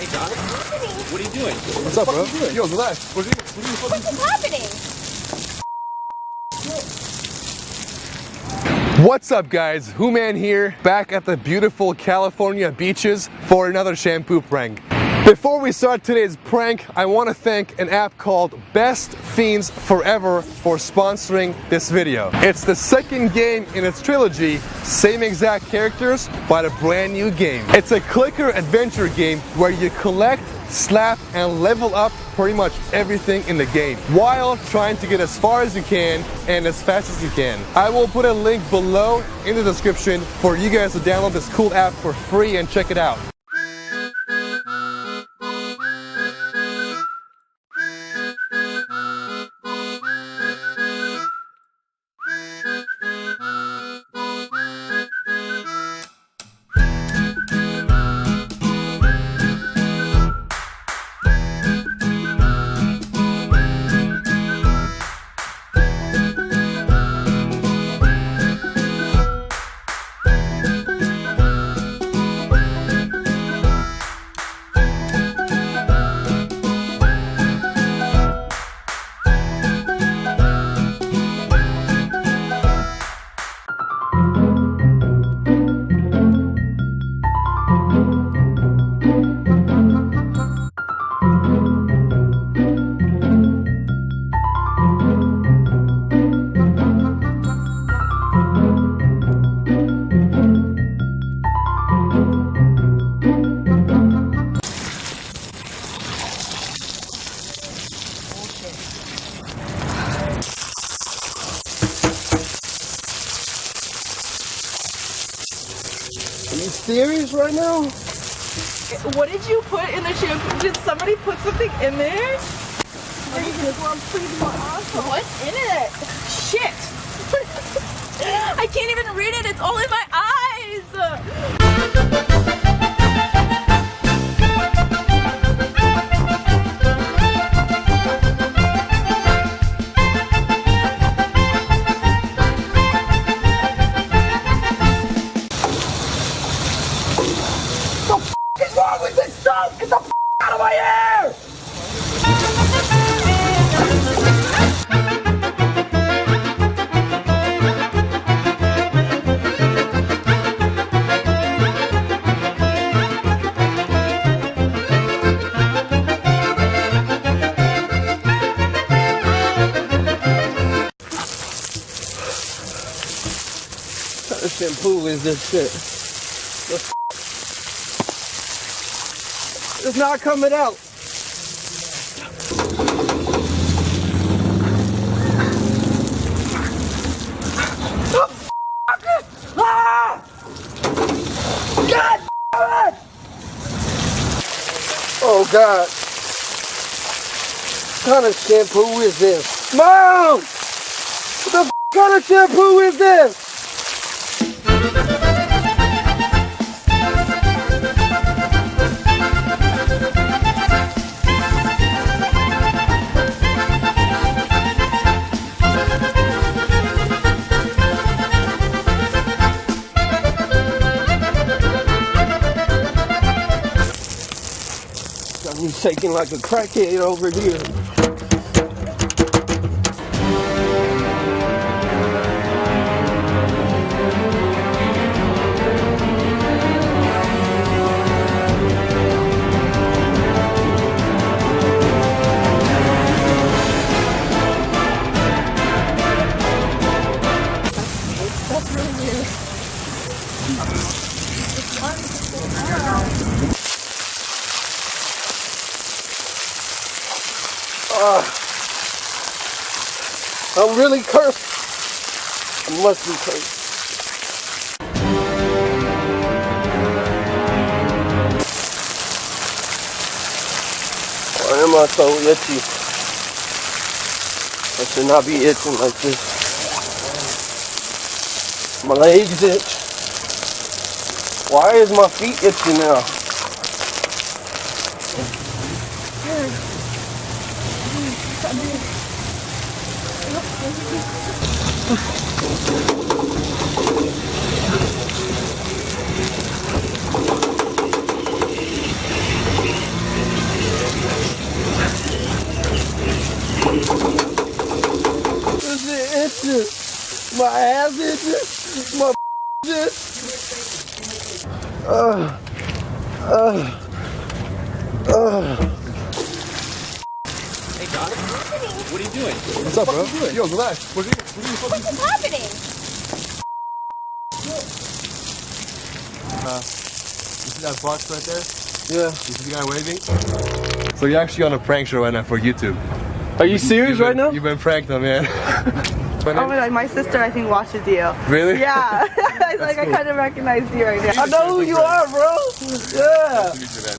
Hey, Doc. What are you doing? What's up, bro? Yo, relax. What What's happening? What's up, guys? Who-Man here, back at the beautiful California beaches for another shampoo prank. Before we start today's prank, I want to thank an app called Best Fiends Forever for sponsoring this video. It's the second game in its trilogy, same exact characters, but a brand new game. It's a clicker adventure game where you collect, slap, and level up pretty much everything in the game while trying to get as far as you can and as fast as you can. I will put a link below in the description for you guys to download this cool app for free and check it out. Are you serious right now? What did you put in the shampoo? Did somebody put something in there? What's in it? Shit! I can't even read it. It's all in my eyes. What's wrong with this stuff? Get the out of my hair! What kind of shampoo is this shit? It's not coming out. Ah! God damn it! Oh God. What kind of shampoo is this? Mom! What the kind of shampoo is this? Got me shaking like a crackhead over here. That's really weird. I'm really cursed. I must be cursed. Why am I so itchy? I should not be itching like this. My legs itch. Why is my feet itchy now? my ass itches. My itches. Hey, Doc. What are you doing? What's up, bro? Yo, relax. What are you What's happening? You see that box right there? Yeah. You see the guy waving? So you're actually on a prank show right now for YouTube. Are you serious right now? You've been pranked on, man. Oh my god, my sister I think watches you. Really? Yeah. I cool. kind of recognize you right now. I know who you are, bro. Yeah. Nice to meet you, man.